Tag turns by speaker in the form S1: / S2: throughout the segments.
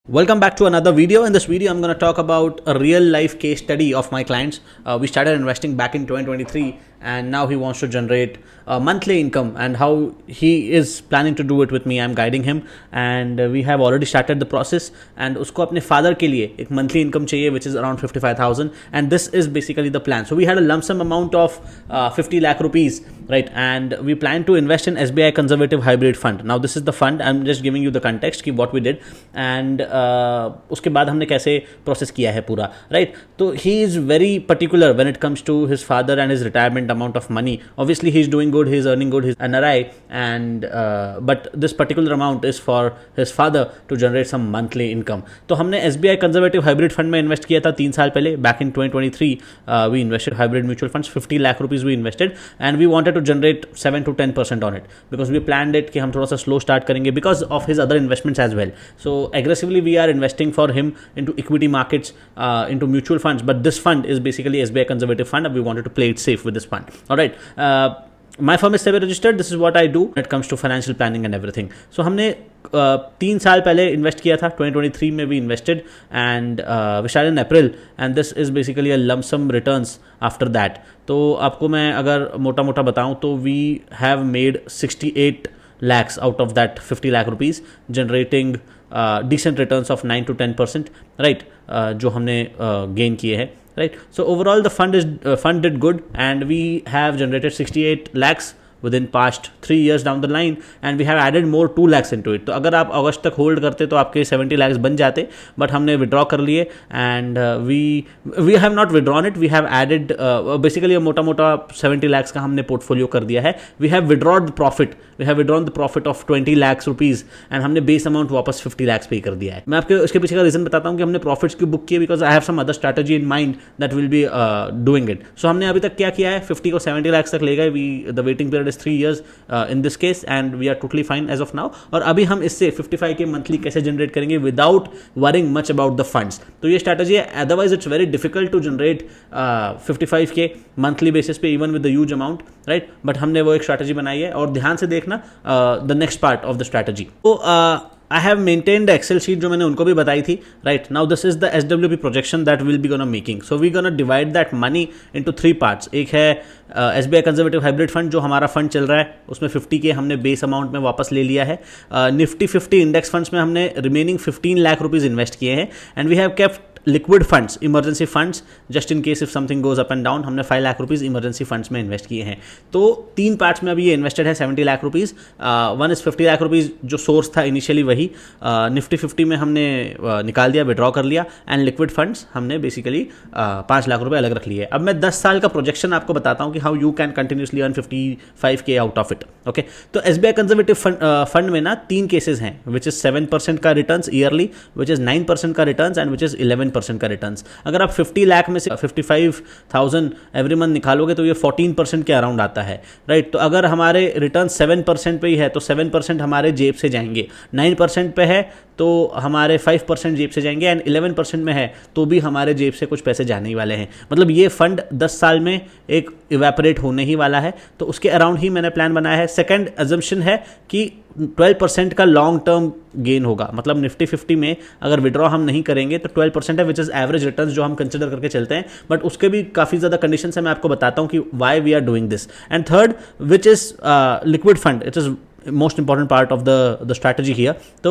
S1: Welcome back to another video. In this video, I'm going to talk about a real life case study of my clients. We started investing back in 2023 and now he wants to generate a monthly income and how he is planning to do it with me. I'm guiding him and we have already started the process and उसको अपने father के लिए एक monthly income चाहिए which is around 55,000 and this is basically the plan. So we had a lump sum amount of 50 lakh rupees, right? And we plan to invest in SBI Conservative Hybrid Fund. Now this is the fund. I'm just giving you the context कि what we did and उसके बाद हमने कैसे process किया है पूरा, right? तो he is very particular when it comes to his father and his retirement amount of money. Obviously he is doing good, he is earning good, he is NRI and but this particular amount is for his father to generate some monthly income. तो हमने SBI Conservative Hybrid Fund में invest किया था 3 साल पहले. Back in 2023 we invested hybrid mutual funds. 50 lakh rupees we invested and we wanted to generate 7 to 10% on it because we planned it कि हम थोड़ा सा slow start करेंगे because of his other investments as well. So aggressively we are investing for him into equity markets, into mutual funds, but this fund is basically SBI Conservative Fund and we wanted to play it safe with this fund. All right. My firm is SEBI registered. This is what I do when it comes to financial planning and everything. So हमने 3 साल पहले invest किया था. 2023 में भी invested and we started in April and this is basically a lump sum returns after that. तो आपको मैं अगर मोटा मोटा बताऊं तो we have made 68 lakhs out of that 50 lakh rupees, generating decent returns of 9 to 10%, right? जो हमने gain किए हैं, right? So overall the fund did good and we have generated 68 lakhs within past 3 years down the line and we have added more 2 lakhs into it. तो अगर आप अगस्त तक hold करते तो आपके 70 lakhs बन जाते, बट हमने विड्रॉ कर लिए and we have not withdrawn it. We have added basically मोटा मोटा 70 lakhs का हमने पोर्टफोलियो कर दिया है. We have withdrawed the profit of 20 lakhs rupees and हमने बेस अमाउंट वापस 50 lakhs पे कर दिया है. मैं आपके इसके पीछे का रीज़न बताता हूँ कि हमने प्रॉफिट्स क्यों बुक किए, because I have some other strategy in mind that will be doing it. So हमने अभी तक क्या किया है, 50 को 70 lakhs तक ले गए. The waiting period is 3 years in this case and we are totally fine as of now. और अभी हम इससे 55 के मंथली कैसे जनरेट करेंगे without worrying much about the funds. तो ये स्ट्रैटेजी है. Otherwise it's very difficult to generate 55 K monthly basis पे even with the huge amount, right? But हमने वो एक स्ट्रैटेजी बनाई है और ध्यान से देखना the next part of the strategy. तो I have maintained the Excel sheet जो मैंने उनको भी बताई थी, right? Now this is the SWP projection that we'll be gonna making. So we're gonna divide that money into 3 parts. एक है SBI Conservative Hybrid Fund जो हमारा फंड चल रहा है, उसमें 50 के हमने बेस अमाउंट में वापस ले लिया है. निफ्टी 50 इंडेक्स फंड्स में हमने रिमेनिंग 15 लाख रुपीज़ इन्वेस्ट किए हैं and we have kept liquid funds, emergency funds, just in case if something goes up and down. हमने 5 लाख रुपीज़ इमरजेंसी फंड्स में इन्वेस्ट किए हैं. तो 3 पार्ट्स में अभी ये इन्वेस्टेड है 70 lakh rupees. One is 50 lakh rupees जो सोर्स था इनिशियली वही. निफ्टी 50 में हमने निकाल दिया, विड्रॉ कर लिया एंड लिक्विड फंड्स हमने बेसिकली 5 लाख रुपए अलग रख लिए. अब मैं 10 साल का प्रोजेक्शन आपको बताता हूँ कि how you can continuously earn 55K out of it. Okay, तो SBI कंजर्वेटिव फंड में ना 3 केसेस हैं विच इज़ 7% का रिटर्न्स ईयरली, विच इज़ 9% का रिटर्न्स एंड विच इज़ 11% का रिटर्न्स. अगर आप 50 लाख में से 55,000 एवरी मंथ निकालोगे तो ये 14% के अराउंड आता है, राइट? तो अगर हमारे रिटर्न 7% पे ही है तो 7% हमारे जेब से जाएंगे. 9% पे है तो हमारे 5% जेब से जाएंगे एंड 11% में है तो भी हमारे जेब से कुछ पैसे जाने ही वाले हैं. मतलब ये फंड 10 साल में एक इवेपोरेट होने ही वाला है. तो उसके अराउंड ही मैंने प्लान बनाया है. सेकंड अजम्पशन है कि 12% का लॉन्ग टर्म गेन होगा. मतलब निफ्टी 50 में अगर विड्रॉ हम नहीं करेंगे तो 12% है विच इज़ एवरेज रिटर्न्स जो हम कंसिडर करके चलते हैं. बट उसके भी काफ़ी ज़्यादा कंडीशन है, मैं आपको बताता हूँ कि why we are doing this. And third which is liquid fund, it is most important part of the strategy here. तो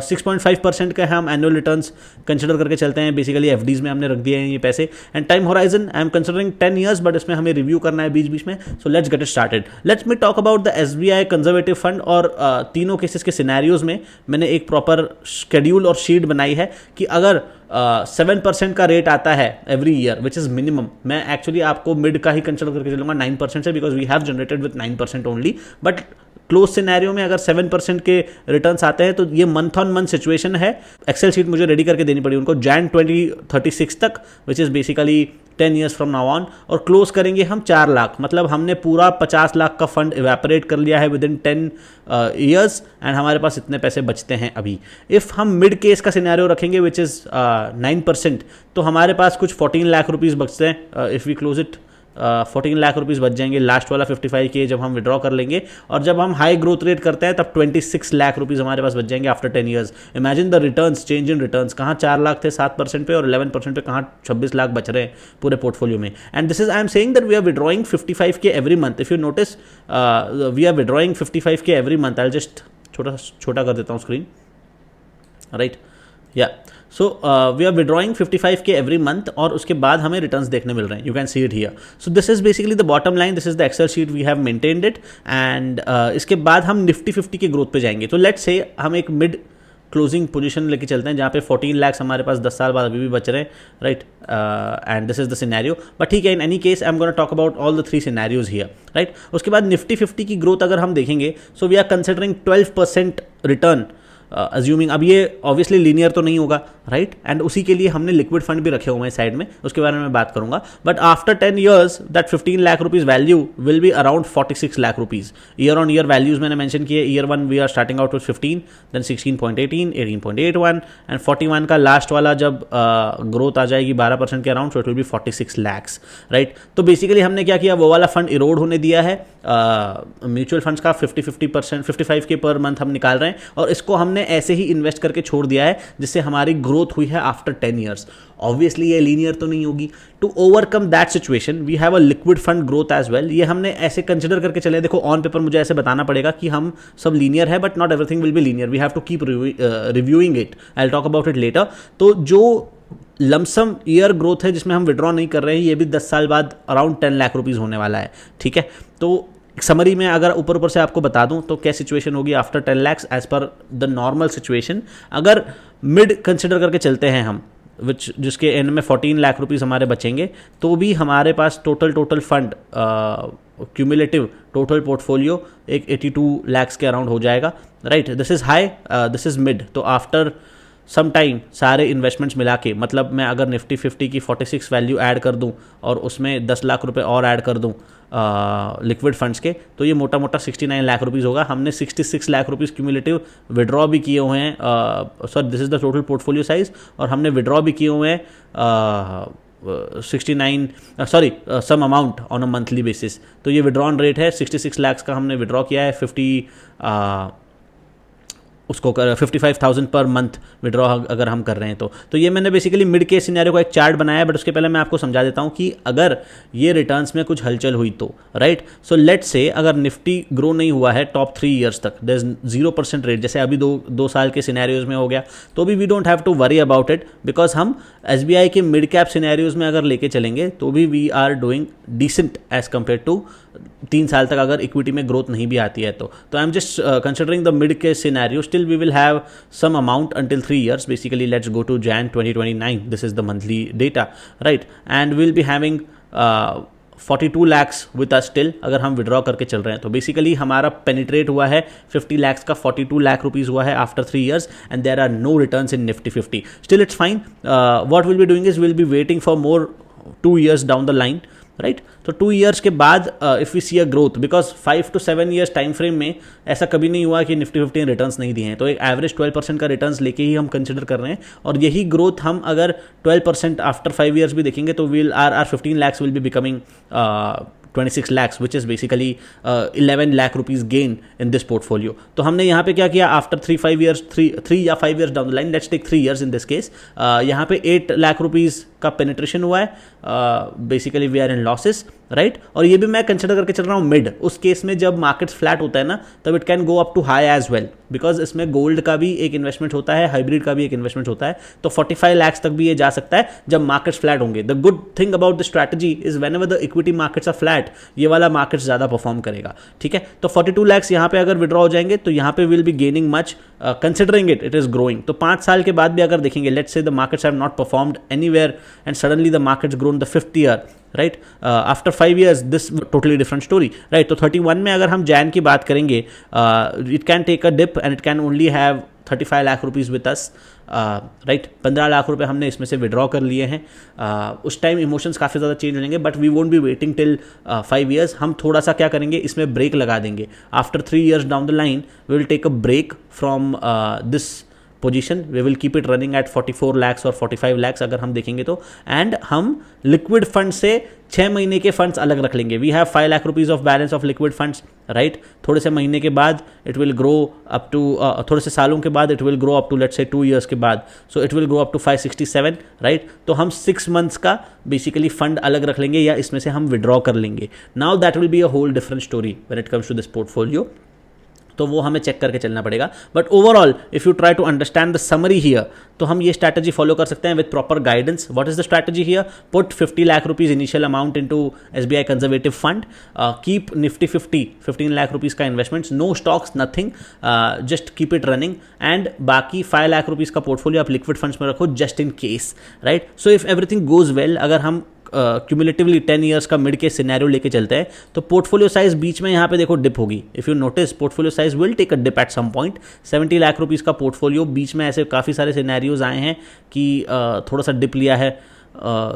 S1: 6.5% का हम एनुअल रिटर्न्स कंसिडर करके चलते हैं. बेसिकली एफडीज में हमने रख दिए हैं ये पैसे and time horizon I am considering 10 years, but इसमें हमें रिव्यू करना है बीच बीच में. So let's get it started. Let's me talk about the SBI conservative fund. और तीनों केसेस के सिनेरियोज में मैंने एक प्रॉपर शेड्यूल और शीट बनाई है कि अगर 7% का रेट आता है every year which is minimum. मैं एक्चुअली आपको मिड का ही कंसिडर करके चलूँगा 9% से, because we have generated with 9% only. But close scenario में अगर 7% के रिटर्न्स आते हैं तो ये मंथ ऑन मंथ सिचुएशन है. एक्सेल शीट मुझे रेडी करके देनी पड़ी उनको Jan 2036 तक, which is basically 10 years from now on. और क्लोज करेंगे हम 4 लाख. मतलब हमने पूरा 50 लाख का फंड इवेपोरेट कर लिया है विद इन 10 years एंड हमारे पास इतने पैसे बचते हैं अभी. इफ़ हम मिड केस का सिनेरियो रखेंगे विच इज़ 9%, तो हमारे पास कुछ 14 लाख रुपीज़ बचते हैं if we close it 14 lakh rupees बच जाएंगे, लास्ट वाला 55 के जब हम विड्रॉ कर लेंगे, और जब हम हाई ग्रोथ रेट करते हैं तब 26 लाख रुपीज़ हमारे पास बच जाएंगे after 10 years. Imagine the returns, change in returns, कहाँ 4 लाख थे 7% पे, और 11% पे कहाँ 26 लाख बच रहे हैं पूरे पोर्टफोलियो में। And this is, I am saying that we are withdrawing 55 K every month. If you notice we are withdrawing 55 K every month. I just छोटा कर देता हूँ स्क्रीन, राइट, या so we are withdrawing 55K every month, और उसके बाद हमें returns देखने मिल रहे हैं। You can see it here. So this is basically the bottom line, this is the excel sheet we have maintained it. And इसके बाद हम निफ्टी 50 की ग्रोथ पे जाएंगे। तो लेट्स से हम एक मिड क्लोजिंग पोजीशन लेके चलते हैं जहाँ पे 14 लाख हमारे पास 10 साल बाद अभी भी बच रहे हैं, right, and this is the scenario. But ठीक है, in any case I am gonna talk about all the 3 scenarios here, right. उसके बाद निफ्टी 50 की ग्रोथ अगर हम देखेंगे, so we are considering 12% return, assuming. अब ये ऑब्वियसली लीनियर तो नहीं होगा, राइट, एंड उसी के लिए हमने लिक्विड फंड भी रखे हुए हैं साइड में, उसके बारे में मैं बात करूंगा। But after 10 years that 15 lakh rupees value will be around 46 lakh rupees. Year on year values मैंने मेंशन किए। Year 1 we are starting out with 15, then 16.18, 18.81 and 41 का लास्ट वाला जब ग्रोथ आ जाएगी 12% के around, so it will be 46 lakhs, right. तो basically हमने क्या किया, वो वाला फंड इरोड होने दिया है। म्यूचुअल फंड्स का 50% 55K पर मंथ हम निकाल रहे हैं, और इसको हमने ऐसे ही इन्वेस्ट करके छोड़ दिया है, जिससे हमारी ग्रोथ हुई है आफ्टर 10 ईयर्स। ऑब्वियसली ये लीनियर तो नहीं होगी। To overcome that situation we have a liquid fund growth as well. ये हमने ऐसे कंसिडर करके चले। देखो ऑन पेपर मुझे ऐसे बताना पड़ेगा कि हम सब लीनियर है, but not everything will be linear, we have to keep reviewing it, I will talk about it later. तो जो लमसम ईयर ग्रोथ है जिसमें हम विड्रॉ नहीं कर रहे हैं, ये भी 10 साल बाद अराउंड 10 लाख रुपीज़ होने वाला है, ठीक है। तो समरी में अगर ऊपर से आपको बता दूं तो क्या सिचुएशन होगी after 10 lakhs as per the normal situation. अगर मिड कंसिडर करके चलते हैं हम, जिसके एंड में 14 लाख रुपीज़ हमारे बचेंगे, तो भी हमारे पास total fund cumulative total portfolio एक 82 लैक्स के अराउंड हो जाएगा, right. This is high, this is mid. तो आफ्टर सम टाइम सारे इन्वेस्टमेंट्स मिला के, मतलब मैं अगर निफ्टी 50 की 46 वैल्यू ऐड कर दूं और उसमें 10 लाख रुपए और ऐड कर दूं लिक्विड फंड्स के, तो ये मोटा मोटा 69 लाख रुपीज़ होगा। हमने 66 लाख रुपीज़ क्यूमुलेटिव विड्रॉ भी किए हुए हैं, sorry this is the total portfolio size, और हमने विड्रॉ भी किए हुए हैं 69 some amount on a monthly basis. तो ये विड्रॉन रेट है 66 लाख का हमने विड्रॉ किया है, 55,000 पर मंथ विड्रॉ अगर हम कर रहे हैं तो ये मैंने बेसिकली मिड के सिनेरियो का एक चार्ट बनाया है। बट उसके पहले मैं आपको समझा देता हूं कि अगर ये रिटर्न्स में कुछ हलचल हुई तो, राइट। सो लेट्स से अगर निफ्टी ग्रो नहीं हुआ है टॉप 3 ईयर्स तक, देयर इज 0% रेट, जैसे अभी दो साल के सिनेरियोज में हो गया, तो भी we don't have to worry about it, because हम SBI के मिड कैप सिनेरियोज में अगर लेके चलेंगे तो भी we are doing decent as compare to 3 साल तक अगर इक्विटी में ग्रोथ नहीं भी आती है तो I am just considering the mid के scenario. Still we will have some amount until 3 years। Basically let's go to Jan 2029, this is the monthly data, right, and will be having 42 lakhs with us still, अगर हम withdraw करके चल रहे हैं तो basically हमारा penetrate हुआ है 50 lakhs का 42 लाख रुपीज़ हुआ है after 3 years, and there are no returns in Nifty 50। Still it's fine. What will be doing is will be waiting for more 2 years down the line, right. तो 2 years के बाद if we see a growth, because 5 to 7 years time frame में ऐसा कभी नहीं हुआ कि Nifty 50 ने रिटर्न्स नहीं दिए हैं, तो एक एवरेज 12% का रिटर्न्स लेके ही हम कंसिडर कर रहे हैं, और यही ग्रोथ हम अगर 12% आफ्टर 5 years भी देखेंगे तो will are 15 lakhs will be becoming 26 lakhs, which is basically 11 lakh rupees gain in this portfolio. तो हमने यहाँ पे क्या किया, आफ्टर 3 या 5 years down the line, let's take 3 years in this case, यहाँ पे 8 लाख रुपीज़ का पेनिट्रेशन हुआ है, basically we are in losses, right. और ये भी मैं कंसिडर करके चल रहा हूँ मिड। उस केस में जब मार्केट्स फ्लैट होता है ना, तब it can go up to high as well, because इसमें गोल्ड का भी एक इन्वेस्टमेंट होता है, हाइब्रिड का भी एक इन्वेस्टमेंट होता है, तो 45 lakhs तक भी ये जा सकता है जब मार्केट्स फ्लैट होंगे। The good thing about the strategy is whenever the equity markets are flat, ये वाला मार्केट्स ज़्यादा परफॉर्म करेगा, ठीक है। तो 42 lakhs यहाँ पे अगर विड्रॉ हो जाएंगे तो यहाँ पे will be gaining much, considering it is growing. तो 5 साल के बाद भी अगर देखेंगे, let's say the markets have not performed anywhere and suddenly the markets grown the 5th year, right, after 5 years this totally different story, right. तो 31 में अगर हम जैन की बात करेंगे, it can take a dip and it can only have 35 lakh rupees with us, right. 15 lakh रुपए हमने इसमें से विड्रॉ कर लिए हैं। उस टाइम इमोशंस काफ़ी ज़्यादा चेंज हो जाएंगे, but we won't be waiting till 5 years। हम थोड़ा सा क्या करेंगे, इसमें ब्रेक लगा देंगे। After 3 years down the line we will take a break from this position, we will keep it running at 44 lakhs और 45 lakhs अगर हम देखेंगे तो, एंड हम लिक्विड फंड से 6 महीने के फंड्स अलग रख लेंगे. We have 5 lakh rupees of balance of liquid funds, right. थोड़े से महीने के बाद it will grow up to, थोड़े से सालों के बाद it will grow up to let's say 2 years के बाद, so it will grow up to 567, right. तो हम 6 months का बेसिकली फंड अलग रख लेंगे या इसमें से हम विड्रॉ कर लेंगे. Now that will be a whole different story when it comes to this portfolio. तो वो हमें चेक करके चलना पड़ेगा. But overall if you try to understand the summary here, तो हम ये स्ट्रैटेजी फॉलो कर सकते हैं with proper guidance. What is the strategy here? Put 50 lakh rupees initial amount into SBI conservative fund, keep Nifty 50 15 lakh rupees का investments, no stocks, nothing, just keep it running, and बाकी 5 lakh rupees का portfolio आप liquid funds में रखो just in case, right. So if everything goes well, अगर हम cumulatively 10 years का mid के सिनेरियो लेके चलते हैं, तो पोर्टफोलियो साइज बीच में यहाँ पे देखो डिप होगी. If you notice portfolio size will take a dip at some point. 70 lakh rupees का पोर्टफोलियो, बीच में ऐसे काफ़ी सारे सिनेरियोज आए हैं कि थोड़ा सा डिप लिया है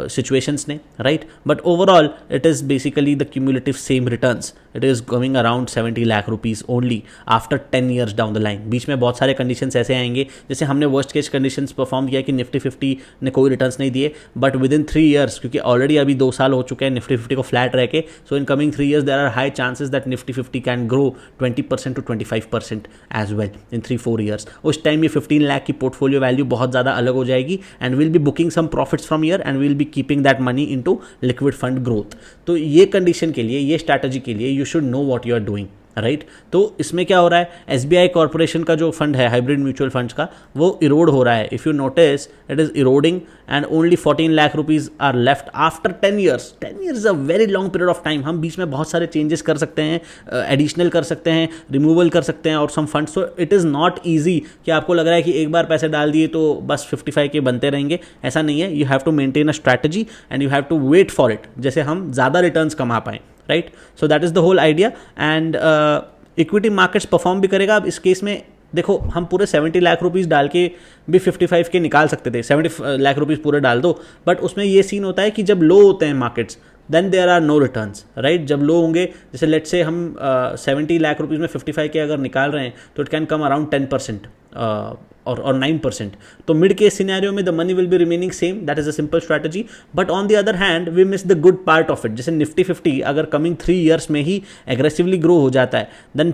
S1: situations ने, right. But overall it is basically the cumulative same returns. It is going around 70 lakh rupees only after 10 years down the line. बीच में बहुत सारे conditions ऐसे आएंगे, जैसे हमने worst case conditions परफॉर्म किया कि निफ्टी 50 ने कोई रिटर्न्स नहीं दिए, बट विद इन 3 years, क्योंकि ऑलरेडी अभी 2 साल हो चुके हैं निफ्टी 50 को फ्लैट रह के, so in coming 3 years there are high chances that Nifty 50 can grow 20% to 25% as well in 3-4 years. उस टाइम ये 15 लाख की पोर्टफोलियो वैल्यू बहुत ज़्यादा अलग हो जाएगी, and will be booking some profits from year and we'll be keeping that money into liquid fund growth. तो ये कंडीशन के लिए, ये स्ट्रैटेजी के लिए you should know what you are doing, right. तो इसमें क्या हो रहा है, SBI कॉर्पोरेशन का जो फंड है हाइब्रिड म्यूचुअल फंड्स का, वो इरोड हो रहा है. If you notice it is eroding and only 14 lakh rupees are left after 10 years. 10 years is a very long period of time. हम बीच में बहुत सारे चेंजेस कर सकते हैं, एडिशनल कर सकते हैं, रिमूवल कर सकते हैं और some funds. So it is not easy कि आपको लग रहा है कि एक बार पैसे डाल दिए तो बस 55 के बनते रहेंगे. ऐसा नहीं है. You have to maintain a strategy and you have to wait for it, जैसे हम ज़्यादा रिटर्न्स कमा पाएँ, right. So that is the whole idea. And equity markets perform भी करेगा. अब इस केस में देखो, हम पूरे 70 लाख रुपीज़ डाल के भी 55 के निकाल सकते थे. 70 लाख रुपीज़ पूरे डाल दो, बट उसमें ये सीन होता है कि जब लो होते हैं markets, then there are no returns, right. जब लो होंगे, जैसे लेट से हम 70 लाख रुपीज़ में 55 के अगर निकाल रहे हैं, तो इट कैन कम अराउंड 10% और 9%. तो मिड केस सिनेरियो में the money will be remaining same. That is a simple strategy. But on the other hand we miss the good part of it. जैसे निफ्टी 50 अगर कमिंग 3 years में ही aggressively grow हो जाता है, then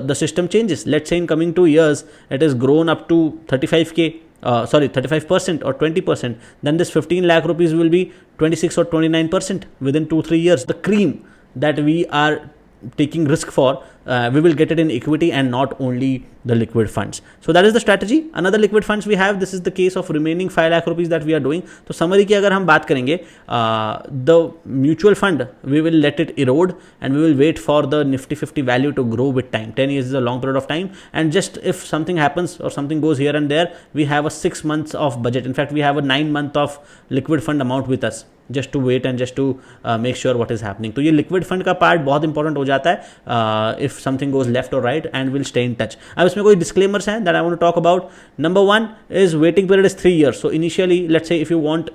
S1: the system changes. Let's say in coming 2 years it is grown up to 35K, 35% or 20%, then this 15 lakh rupees will be 26 or 29% within 2-3 years. The cream that we are taking risk for, we will get it in equity and not only the liquid funds. So that is the strategy. Another liquid funds we have, this is the case of remaining 5 lakh rupees that we are doing. तो summary की अगर हम बात करेंगे, the mutual fund we will let it erode and we will wait for the nifty 50 value to grow with time. 10 years is a long period of time, and just if something happens or something goes here and there, we have a 6 months of budget. In fact, we have a 9 month of liquid fund amount with us, just to wait and just to make sure what is happening. तो ये liquid fund का part बहुत important हो जाता है if something goes left or right, and we'll stay in touch. अब इसमें कोई disclaimers हैं that I want to talk about. Number 1 is waiting period is 3 years. So initially, let's say if you want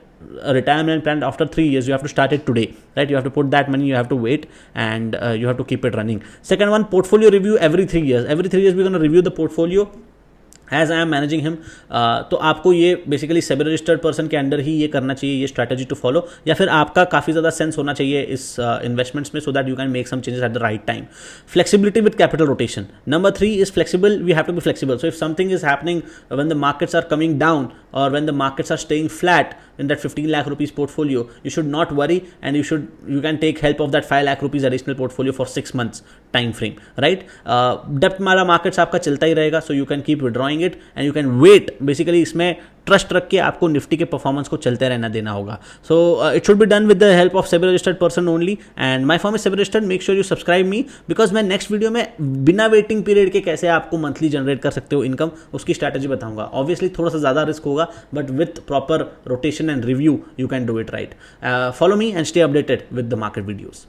S1: a retirement plan after 3 years, you have to start it today, right? You have to put that money, you have to wait, and you have to keep it running. Second one, portfolio review every 3 years. Every 3 years we're going to review the portfolio as I am managing him. तो आपको ये basically SEBI registered person के under ही ये करना चाहिए, ये strategy to follow, या फिर आपका काफ़ी ज़्यादा सेंस होना चाहिए इस इन्वेस्टमेंट्स में, so that you can make some changes at the right time. Flexibility with capital rotation. Number 3 is flexible. We have to be flexible. So if something is happening when the markets are coming down or when the markets are staying flat in that 15 lakh rupees portfolio, you should not worry, and you can take help of that 5 lakh rupees additional portfolio for 6 months time frame, right? Debt वाला markets आपका चलता ही रहेगा, so you can keep withdrawing it and you can wait. Basically इसमें trust रख के आपको Nifty के performance को चलते रहना देना होगा. So it should be done with the help of SEBI registered person only, and my firm is SEBI registered. Make sure you subscribe me, because मैं नेक्स्ट वीडियो में बिना वेटिंग पीरियड के कैसे आपको मंथली जनरेट कर सकते हो इनकम, उसकी स्ट्रैटेजी बताऊंगा. ऑब्वियसली थोड़ा सा ज़्यादा रिस्क होगा, but with proper rotation and review you can do it right. Follow me and stay updated with the market videos.